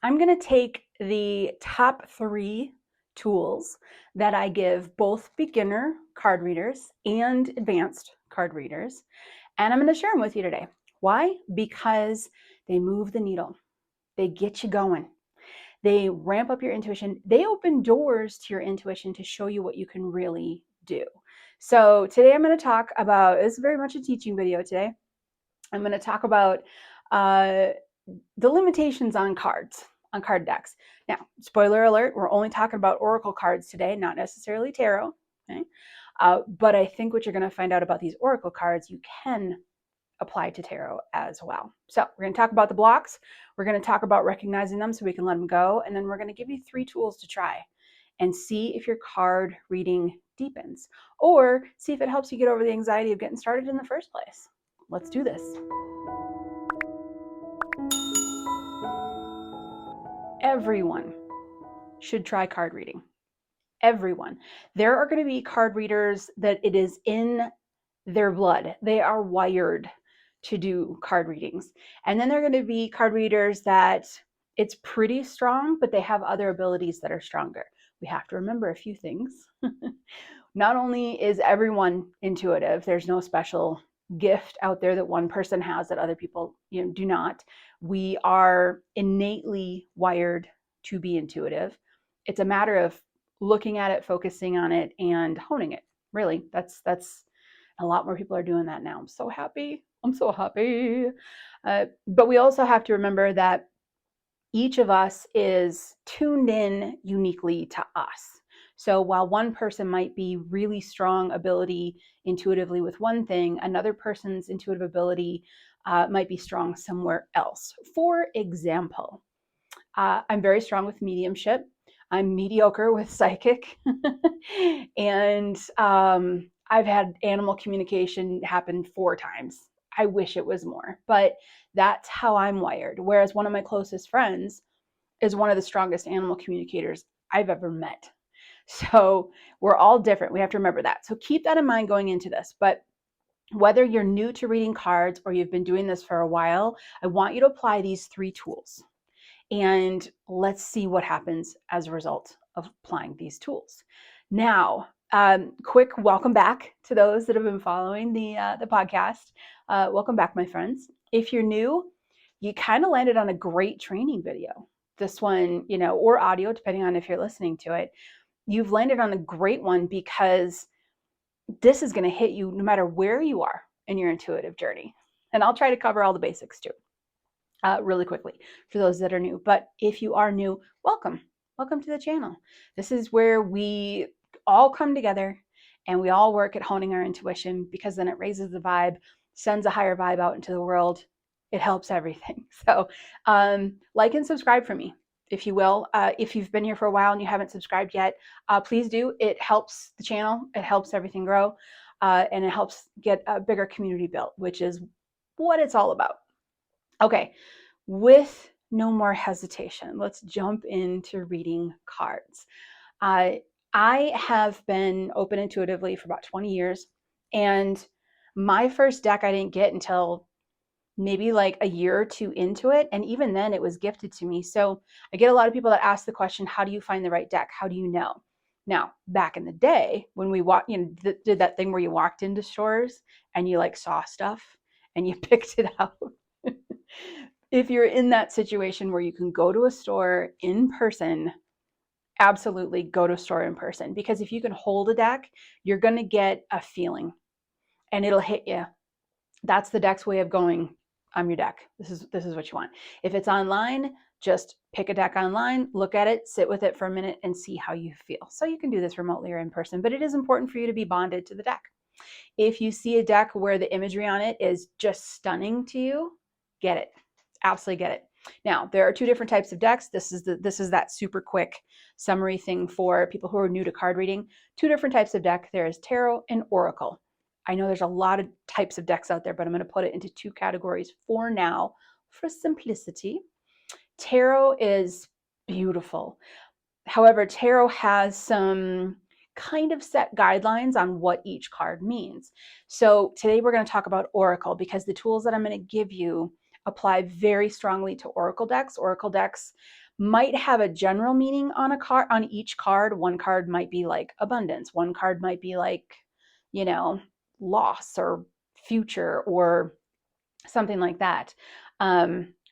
I'm going to take the top 3 tools that I give both beginner card readers and advanced card readers, and I'm going to share them with you today. Why? Because they move the needle. They get you going. They ramp up your intuition. They open doors to your intuition to show you what you can really do. So today I'm going to talk about, this is very much a teaching video today. I'm going to talk about the limitations on cards, on card decks. Now, spoiler alert, we're only talking about oracle cards today, not necessarily tarot. Okay? But I think what you're going to find out about these oracle cards, you can apply to tarot as well. So we're going to talk about the blocks. We're going to talk about recognizing them so we can let them go. And then we're going to give you 3 tools to try and see if your card reading deepens, or see if it helps you get over the anxiety of getting started in the first place. Let's do this. Everyone should try card reading. Everyone. There are going to be card readers that it is in their blood. They are wired to do card readings. And then there are going to be card readers that it's pretty strong, but they have other abilities that are stronger. We have to remember a few things. Not only is everyone intuitive, there's no special gift out there that one person has that other people do not. We are innately wired to be intuitive. It's a matter of looking at it, focusing on it, and honing it. Really, that's a lot more people are doing that now. I'm so happy. But we also have to remember that each of us is tuned in uniquely to us. So while one person might be really strong ability intuitively with one thing, another person's intuitive ability might be strong somewhere else. For example, I'm very strong with mediumship. I'm mediocre with psychic. And I've had animal communication happen 4 times. I wish it was more, but that's how I'm wired. Whereas one of my closest friends is one of the strongest animal communicators I've ever met. So we're all different. We have to remember that. So keep that in mind going into this. But whether you're new to reading cards or you've been doing this for a while, I want you to apply these 3 tools. And let's see what happens as a result of applying these tools. Now, quick welcome back to those that have been following the podcast. Welcome back, my friends. If you're new, you kind of landed on a great training video. This one, or audio, depending on if you're listening to it. You've landed on a great one because this is going to hit you no matter where you are in your intuitive journey. And I'll try to cover all the basics too. Really quickly for those that are new. But if you are new, welcome to the channel. This is where we all come together and we all work at honing our intuition, because then it raises the vibe, sends a higher vibe out into the world. It helps everything. So like and subscribe for me, if you will. If you've been here for a while and you haven't subscribed yet, please do. It helps the channel. It helps everything grow. And it helps get a bigger community built, which is what it's all about. Okay, with no more hesitation, let's jump into reading cards. I have been open intuitively for about 20 years, and my first deck I didn't get until maybe like a year or 2 into it, and even then it was gifted to me. So I get a lot of people that ask the question, how do you find the right deck? How do you know? Now, back in the day when we did that thing where you walked into stores and you like saw stuff and you picked it out. If you're in that situation where you can go to a store in person, absolutely go to a store in person, because if you can hold a deck, you're going to get a feeling and it'll hit you. That's the deck's way of going, I'm your deck. This is what you want. If it's online, just pick a deck online, look at it, sit with it for a minute and see how you feel. So you can do this remotely or in person, but it is important for you to be bonded to the deck. If you see a deck where the imagery on it is just stunning to you, get it. Absolutely get it. Now, there are 2 different types of decks. This is that super quick summary thing for people who are new to card reading. 2 different types of deck. There is tarot and oracle. I know there's a lot of types of decks out there, but I'm going to put it into 2 categories for now for simplicity. Tarot is beautiful. However, tarot has some kind of set guidelines on what each card means. So today we're going to talk about oracle, because the tools that I'm going to give you apply very strongly to oracle decks. Oracle decks might have a general meaning on a card, on each card. One card might be like abundance. One card might be like, you know, loss or future or something like that.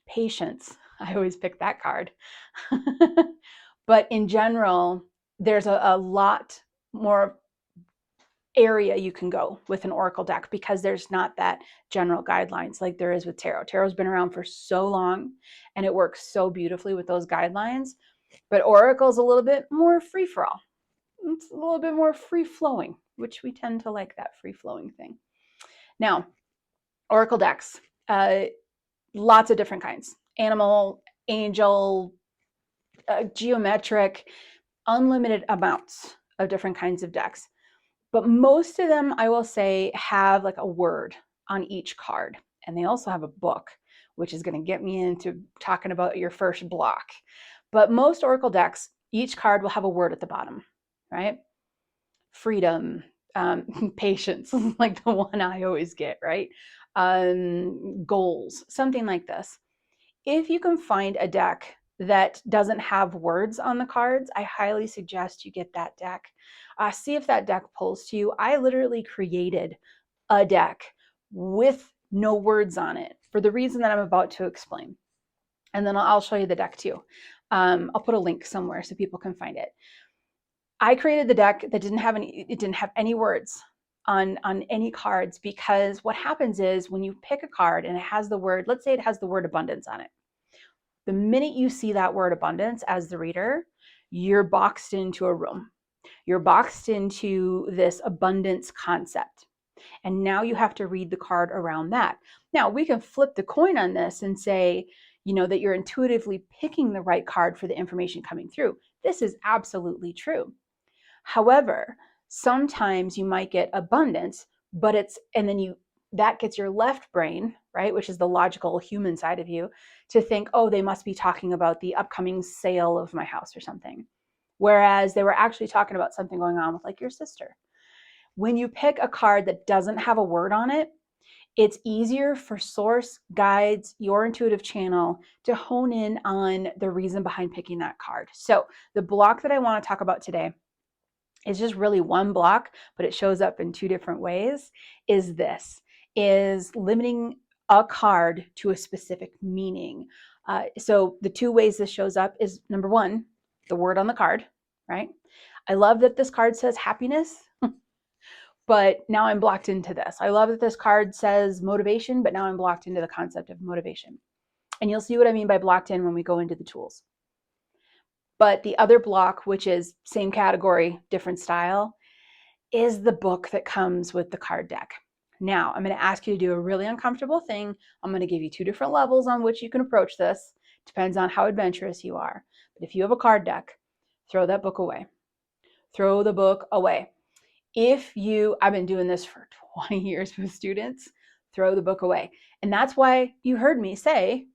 Patience. I always pick that card. But in general, there's a lot more area you can go with an oracle deck because there's not that general guidelines like there is with tarot. Tarot's been around for so long and it works so beautifully with those guidelines, but oracle's a little bit more free for all. It's a little bit more free flowing, which we tend to like that free flowing thing. Now, oracle decks, lots of different kinds: animal, angel, geometric, unlimited amounts of different kinds of decks. But most of them, I will say, have like a word on each card. And they also have a book, which is going to get me into talking about your first block. But most oracle decks, each card will have a word at the bottom, right? Freedom, patience, like the one I always get, right? Goals, something like this. If you can find a deck that doesn't have words on the cards, I highly suggest you get that deck. See if that deck pulls to you. I literally created a deck with no words on it for the reason that I'm about to explain. And then I'll show you the deck too. I'll put a link somewhere so people can find it. I created the deck that didn't have any words on any cards, because what happens is when you pick a card and it has the word, let's say it has the word abundance on it. The minute you see that word abundance as the reader, you're boxed into a room. You're boxed into this abundance concept. And now you have to read the card around that. Now, we can flip the coin on this and say, you know, that you're intuitively picking the right card for the information coming through. This is absolutely true. However, sometimes you might get abundance, but that gets your left brain, right, which is the logical human side of you, to think, oh, they must be talking about the upcoming sale of my house or something. Whereas they were actually talking about something going on with like your sister. When you pick a card that doesn't have a word on it, it's easier for source, guides, your intuitive channel to hone in on the reason behind picking that card. So the block that I want to talk about today is just really one block, but it shows up in two different ways, is limiting a card to a specific meaning. So the two ways this shows up is, number one, the word on the card, right? I love that this card says happiness, but now I'm blocked into this. I love that this card says motivation, but now I'm blocked into the concept of motivation. And you'll see what I mean by blocked in when we go into the tools. But the other block, which is same category, different style, is the book that comes with the card deck. Now, I'm going to ask you to do a really uncomfortable thing. I'm going to give you two different levels on which you can approach this. Depends on how adventurous you are. But if you have a card deck, throw that book away. Throw the book away. I've been doing this for 20 years with students, throw the book away. And that's why you heard me say,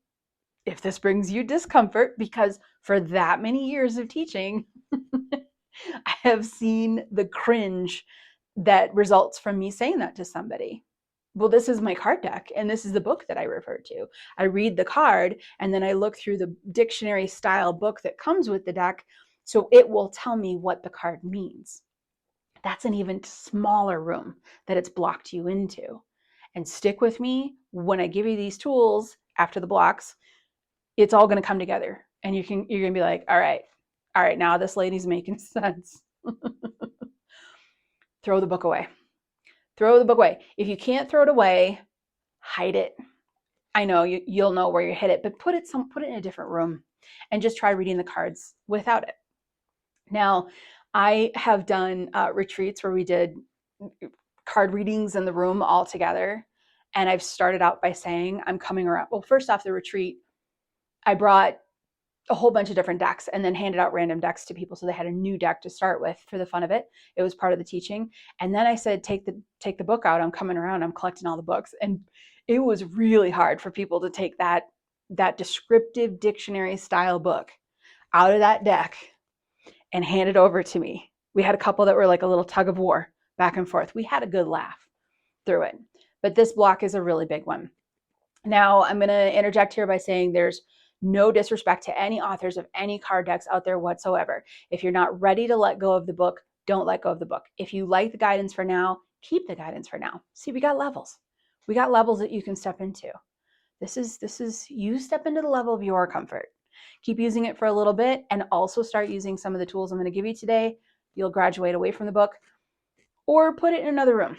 if this brings you discomfort, because for that many years of teaching, I have seen the cringe that results from me saying that to somebody. Well, this is my card deck, and this is the book that I refer to. I read the card, and then I look through the dictionary style book that comes with the deck, so it will tell me what the card means. That's an even smaller room that it's blocked you into. And stick with me, when I give you these tools after the blocks, it's all going to come together, and you're going to be like, all right, now this lady's making sense. Throw the book away. Throw the book away. If you can't throw it away, hide it. I know you'll know where you hid it, but put it in a different room and just try reading the cards without it. Now, I have done retreats where we did card readings in the room all together. And I've started out by saying, I'm coming around. Well, first off, the retreat, I brought a whole bunch of different decks and then handed out random decks to people. So they had a new deck to start with for the fun of it. It was part of the teaching. And then I said, take the book out. I'm coming around. I'm collecting all the books. And it was really hard for people to take that descriptive dictionary style book out of that deck and hand it over to me. We had a couple that were like a little tug of war back and forth. We had a good laugh through it. But this block is a really big one. Now, I'm going to interject here by saying there's No disrespect to any authors of any card decks out there whatsoever. If you're not ready to let go of the book, don't let go of the book. If you like the guidance for now, keep the guidance for now. See, we got levels. We got levels that you can step into. This is you step into the level of your comfort. Keep using it for a little bit and also start using some of the tools I'm going to give you today. You'll graduate away from the book or put it in another room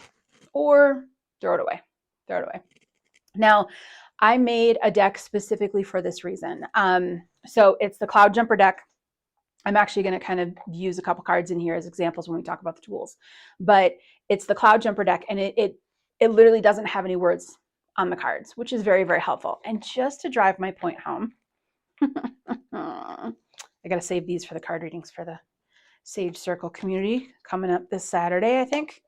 or throw it away. Throw it away. Now, I made a deck specifically for this reason. So it's the Cloud Jumper deck. I'm actually going to kind of use a couple cards in here as examples when we talk about the tools. But it's the Cloud Jumper deck, and it literally doesn't have any words on the cards, which is very, very helpful. And just to drive my point home, I got to save these for the card readings for the Sage Circle community coming up this Saturday, I think.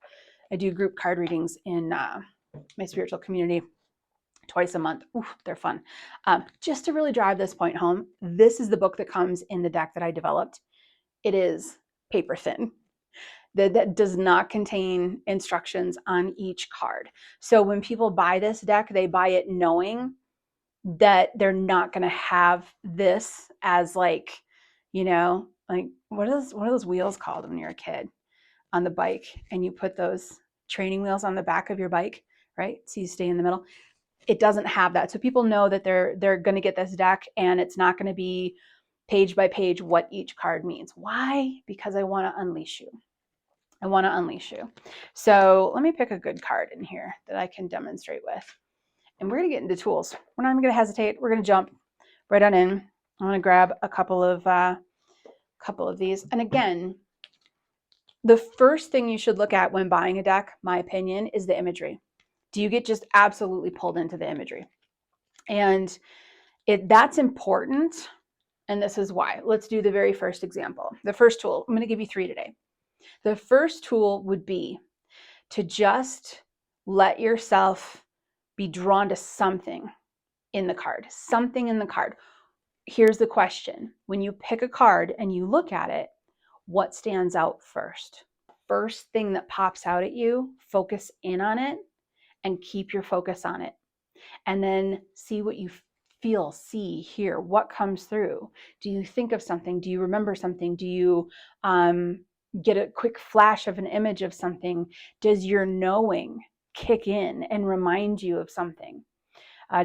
I do group card readings in my spiritual community twice a month. Ooh, they're fun. Just to really drive this point home, this is the book that comes in the deck that I developed. It is paper thin. That does not contain instructions on each card. So when people buy this deck, they buy it knowing that they're not going to have this as like, you know, like what are those wheels called when you're a kid on the bike and you put those training wheels on the back of your bike, right? So you stay in the middle. It doesn't have that. So people know that they're going to get this deck and it's not going to be page by page what each card means. Why? Because I want to unleash you. I want to unleash you. So let me pick a good card in here that I can demonstrate with. And we're going to get into tools. We're not even going to hesitate. We're going to jump right on in. I'm going to grab a couple of these. And again, the first thing you should look at when buying a deck, my opinion, is the imagery. Do you get just absolutely pulled into the imagery? And that's important. And this is why. Let's do the very first example. The first tool, I'm going to give you 3 today. The first tool would be to just let yourself be drawn to something in the card, something in the card. Here's the question. When you pick a card and you look at it, what stands out first? First thing that pops out at you, focus in on it and keep your focus on it. And then see what you feel, see, hear, what comes through. Do you think of something? Do you remember something? Do you get a quick flash of an image of something? Does your knowing kick in and remind you of something?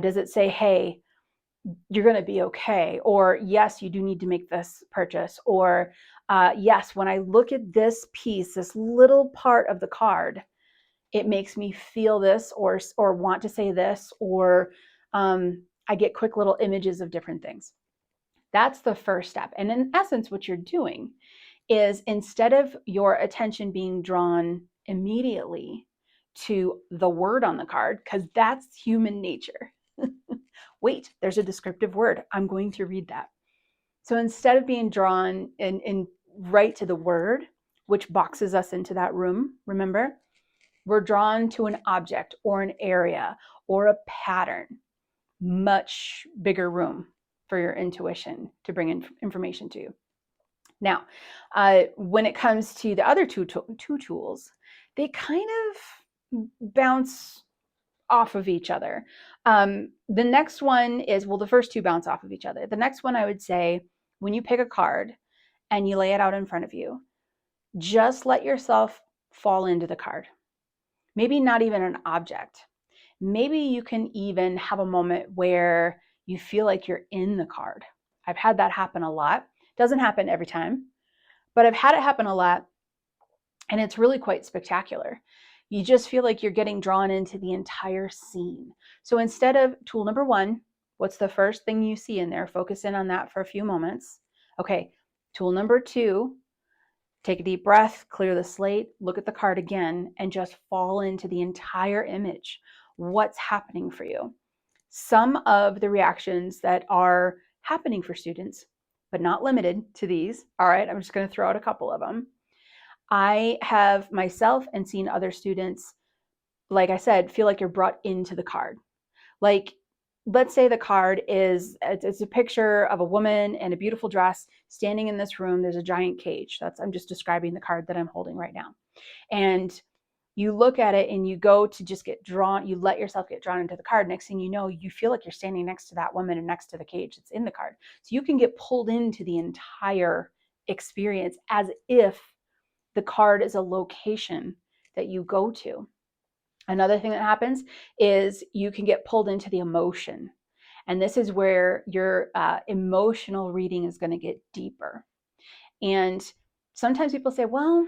Does it say, hey, you're going to be okay? Or yes, you do need to make this purchase. Or yes, when I look at this piece, this little part of the card, it makes me feel this or want to say this, or I get quick little images of different things. That's the first step. And in essence, what you're doing is instead of your attention being drawn immediately to the word on the card, because that's human nature. Wait, there's a descriptive word. I'm going to read that. So instead of being drawn in right to the word, which boxes us into that room, remember, we're drawn to an object or an area or a pattern. Much bigger room for your intuition to bring in information to you. Now, when it comes to the other two tools, they kind of bounce off of each other. The next one is, well, the first two bounce off of each other. The next one, I would say, when you pick a card and you lay it out in front of you, just let yourself fall into the card. Maybe not even an object. Maybe you can even have a moment where you feel like you're in the card. I've had that happen a lot. Doesn't happen every time, but I've had it happen a lot, and it's really quite spectacular. You just feel like you're getting drawn into the entire scene. So instead of tool number 1, what's the first thing you see in there? Focus in on that for a few moments. Okay, tool number 2, take a deep breath, clear the slate, look at the card again, and just fall into the entire image. What's happening for you? Some of the reactions that are happening for students, but not limited to these. All right, I'm just going to throw out a couple of them. I have myself and seen other students, like I said, feel like you're brought into the card. Like, let's say the card is, it's a picture of a woman in a beautiful dress standing in this room. There's a giant cage. I'm just describing the card that I'm holding right now. And You look at it and you go to just get drawn, you let yourself get drawn into the card. Next thing you know, you feel like you're standing next to that woman and next to the cage that's in the card. So you can get pulled into the entire experience as if the card is a location that you go to. Another thing that happens is you can get pulled into the emotion. And this is where your emotional reading is going to get deeper. And sometimes people say, well,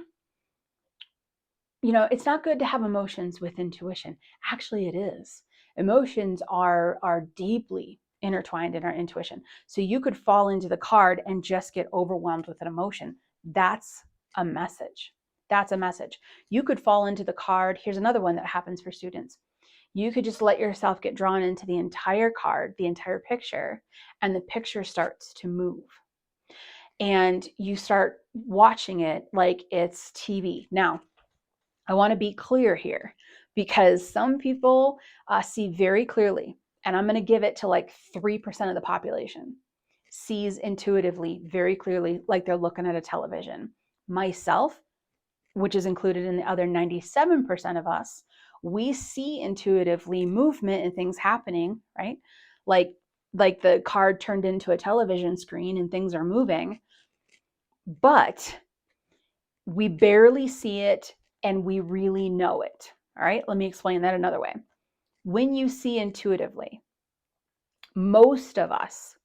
it's not good to have emotions with intuition. Actually, it is. Emotions are deeply intertwined in our intuition. So you could fall into the card and just get overwhelmed with an emotion. That's a message. That's a message. You could fall into the card. Here's another one that happens for students. You could just let yourself get drawn into the entire card, the entire picture, and the picture starts to move. And you start watching it like it's TV. Now, I want to be clear here because some people see very clearly, and I'm going to give it to like 3% of the population, sees intuitively very clearly like they're looking at a television. Myself, which is included in the other 97% of us, we see intuitively movement and things happening, right? Like the card turned into a television screen and things are moving, but we barely see it and we really know it. All right, let me explain that another way. When you see intuitively, most of us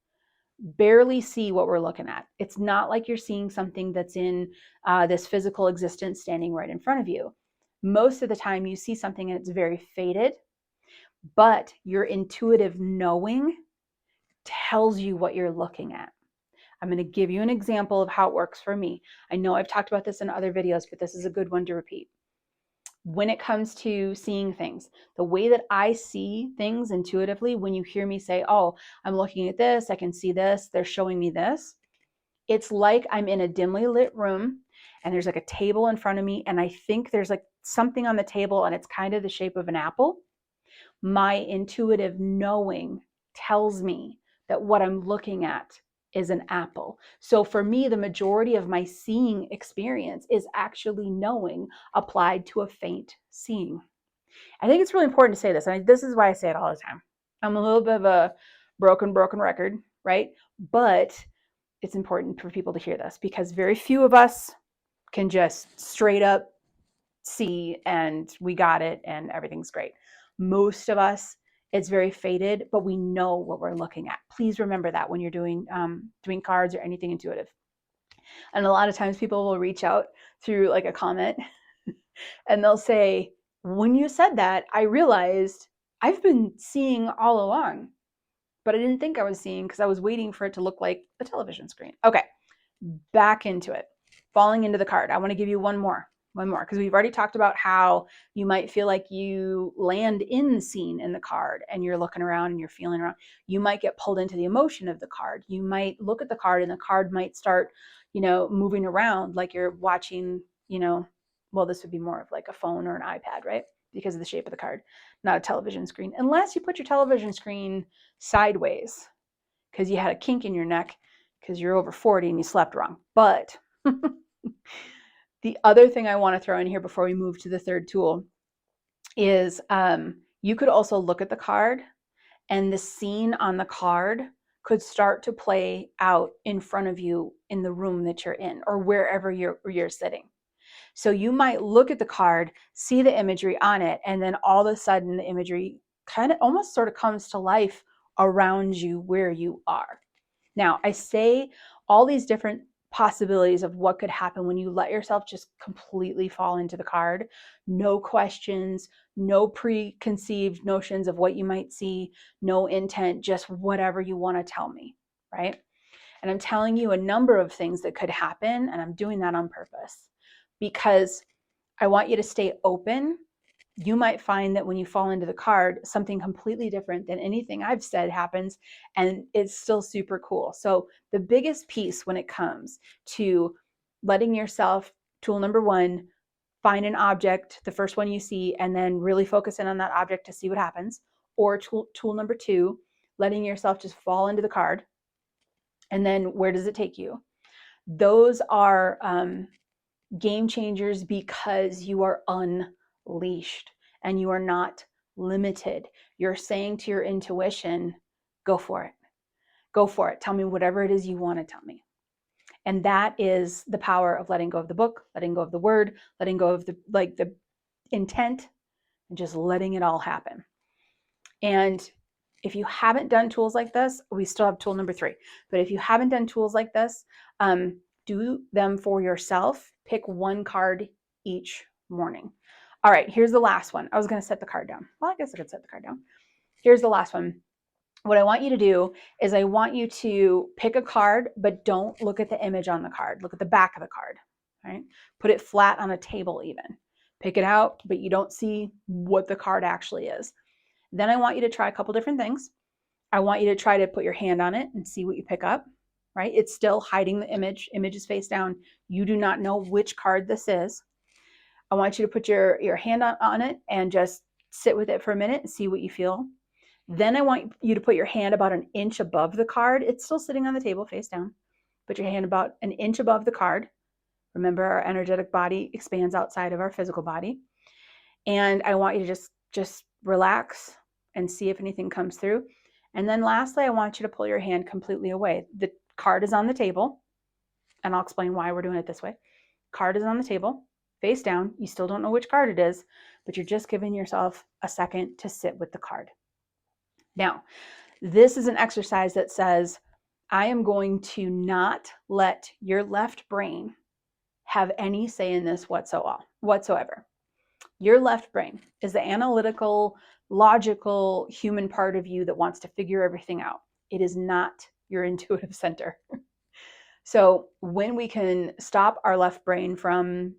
barely see what we're looking at. It's not like you're seeing something that's in this physical existence standing right in front of you. Most of the time you see something and it's very faded, but your intuitive knowing tells you what you're looking at. I'm going to give you an example of how it works for me. I know I've talked about this in other videos, but this is a good one to repeat. When it comes to seeing things, the way that I see things intuitively, when you hear me say, oh, I'm looking at this, I can see this, they're showing me this, it's like I'm in a dimly lit room and there's like a table in front of me and I think there's like something on the table and it's kind of the shape of an apple. My intuitive knowing tells me that what I'm looking at is an apple. So for me, the majority of my seeing experience is actually knowing applied to a faint seeing. I think it's really important to say this, and this is why I say it all the time. I'm a little bit of a broken record, right? But it's important for people to hear this because very few of us can just straight up see and we got it and everything's great. Most of us, it's very faded, but we know what we're looking at. Please remember that when you're doing cards or anything intuitive. And a lot of times people will reach out through like a comment and they'll say, when you said that, I realized I've been seeing all along, but I didn't think I was seeing because I was waiting for it to look like a television screen. Okay, back into it. Falling into the card. I want to give you one more, because we've already talked about how you might feel like you land in the scene in the card and you're looking around and you're feeling around. You might get pulled into the emotion of the card. You might look at the card and the card might start, moving around like you're watching, well, this would be more of like a phone or an iPad, right? Because of the shape of the card, not a television screen, unless you put your television screen sideways because you had a kink in your neck because you're over 40 and you slept wrong. But the other thing I want to throw in here before we move to the third tool is you could also look at the card and the scene on the card could start to play out in front of you in the room that you're in or wherever you're sitting. So you might look at the card, see the imagery on it, and then all of a sudden the imagery kind of almost sort of comes to life around you where you are. Now, I say all these different possibilities of what could happen when you let yourself just completely fall into the card. No questions, no preconceived notions of what you might see, no intent, just whatever you want to tell me, right? And I'm telling you a number of things that could happen, and I'm doing that on purpose because I want you to stay open. You might find that when you fall into the card, something completely different than anything I've said happens, and it's still super cool. So the biggest piece when it comes to letting yourself, tool number one, find an object, the first one you see, and then really focus in on that object to see what happens. Or tool number two, letting yourself just fall into the card. And then where does it take you? Those are game changers because you are leashed and you are not limited. You're saying to your intuition, go for it. Go for it. Tell me whatever it is you want to tell me. And that is the power of letting go of the book, letting go of the word, letting go of the intent, and just letting it all happen. And if you haven't done tools like this, we still have tool number 3. But if you haven't done tools like this, do them for yourself. Pick one card each morning. All right, here's the last one. I was going to set the card down. Well, I guess I could set the card down. Here's the last one. What I want you to do is I want you to pick a card, but don't look at the image on the card. Look at the back of the card, right? Put it flat on a table even. Pick it out, but you don't see what the card actually is. Then I want you to try a couple different things. I want you to try to put your hand on it and see what you pick up, right? It's still hiding the image. Image is face down. You do not know which card this is. I want you to put your hand on it and just sit with it for a minute and see what you feel. Then I want you to put your hand about an inch above the card. It's still sitting on the table face down. Put your hand about an inch above the card. Remember, our energetic body expands outside of our physical body. And I want you to just relax and see if anything comes through. And then lastly, I want you to pull your hand completely away. The card is on the table, and I'll explain why we're doing it this way. Card is on the table, face down. You still don't know which card it is, but you're just giving yourself a second to sit with the card. Now, this is an exercise that says, I am going to not let your left brain have any say in this whatsoever. Your left brain is the analytical, logical human part of you that wants to figure everything out. It is not your intuitive center. So when we can stop our left brain from,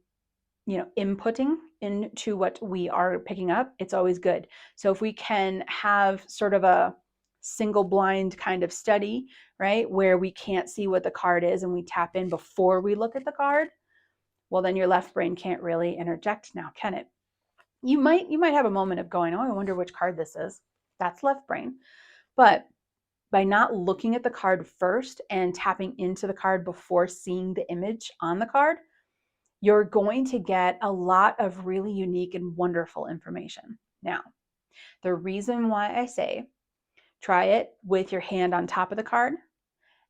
inputting into what we are picking up, it's always good. So if we can have sort of a single blind kind of study, right, where we can't see what the card is and we tap in before we look at the card, well, then your left brain can't really interject now, can it? You might have a moment of going, oh, I wonder which card this is. That's left brain. But by not looking at the card first and tapping into the card before seeing the image on the card, you're going to get a lot of really unique and wonderful information. Now, the reason why I say try it with your hand on top of the card,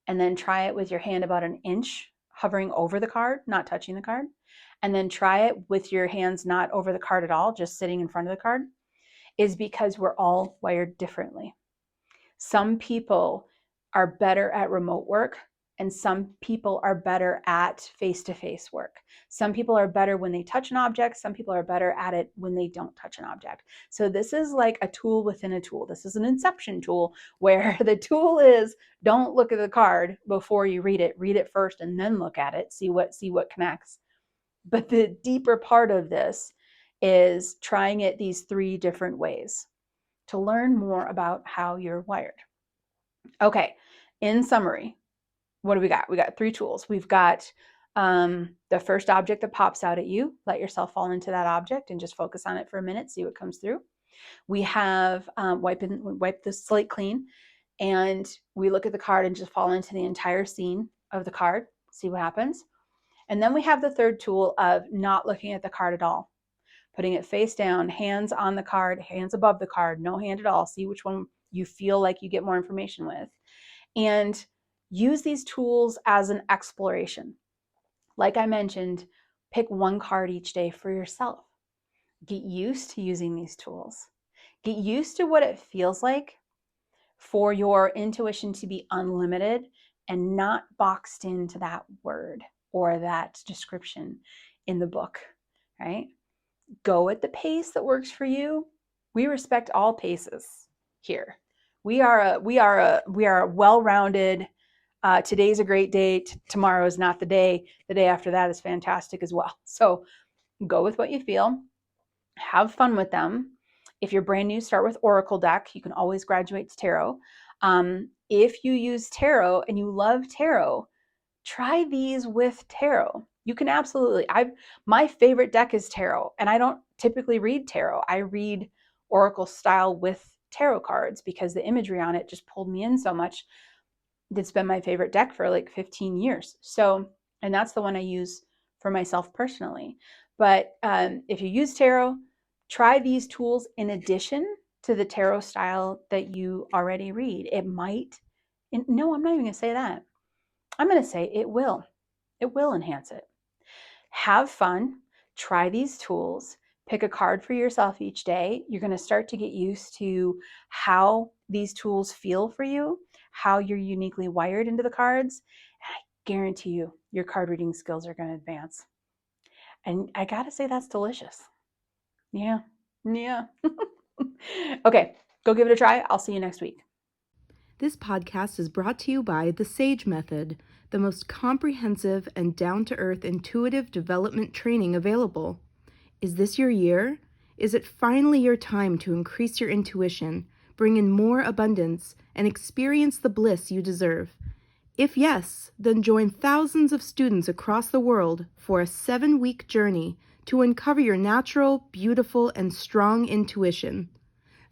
and then try it with your hand about an inch hovering over the card, not touching the card, and then try it with your hands not over the card at all, just sitting in front of the card, is because we're all wired differently. Some people are better at remote work, and some people are better at face-to-face work. Some people are better when they touch an object. Some people are better at it when they don't touch an object. So this is like a tool within a tool. This is an inception tool where the tool is, don't look at the card before you read it. Read it first and then look at it. See what connects. But the deeper part of this is trying it these 3 different ways to learn more about how you're wired. Okay, in summary, what do we got? We got 3 tools. We've got the first object that pops out at you. Let yourself fall into that object and just focus on it for a minute, see what comes through. We have wipe the slate clean, and we look at the card and just fall into the entire scene of the card, see what happens. And then we have the third tool of not looking at the card at all, putting it face down, hands on the card, hands above the card, no hand at all. See which one you feel like you get more information with. And use these tools as an exploration. Like I mentioned, pick one card each day for yourself. Get used to using these tools. Get used to what it feels like for your intuition to be unlimited and not boxed into that word or that description in the book, right? Go at the pace that works for you. We respect all paces here. We are a well-rounded, today's a great day, tomorrow is not the day after that is fantastic as well. So go with what you feel, have fun with them. If you're brand new, start with Oracle deck. You can always graduate to Tarot. If you use Tarot and you love Tarot, try these with Tarot. You can absolutely, my favorite deck is Tarot, and I don't typically read Tarot. I read Oracle style with tarot cards because the imagery on it just pulled me in so much. It's been my favorite deck for like 15 years. So, and that's the one I use for myself personally. But if you use Tarot, Try these tools in addition to the tarot style that you already read. It might, no, I'm not even going to say that. I'm going to say it will. It will enhance it. Have fun. Try these tools. Pick a card for yourself each day. You're going to start to get used to how these tools feel for you, how you're uniquely wired into the cards. And I guarantee you, your card reading skills are going to advance. And I got to say, that's delicious. Yeah. Yeah. Okay, go give it a try. I'll see you next week. This podcast is brought to you by the SAGE Method, the most comprehensive and down-to-earth intuitive development training available. Is this your year? Is it finally your time to increase your intuition, bring in more abundance, and experience the bliss you deserve? If yes, then join thousands of students across the world for a 7-week journey to uncover your natural, beautiful, and strong intuition.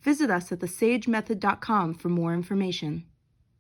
Visit us at thesagemethod.com for more information.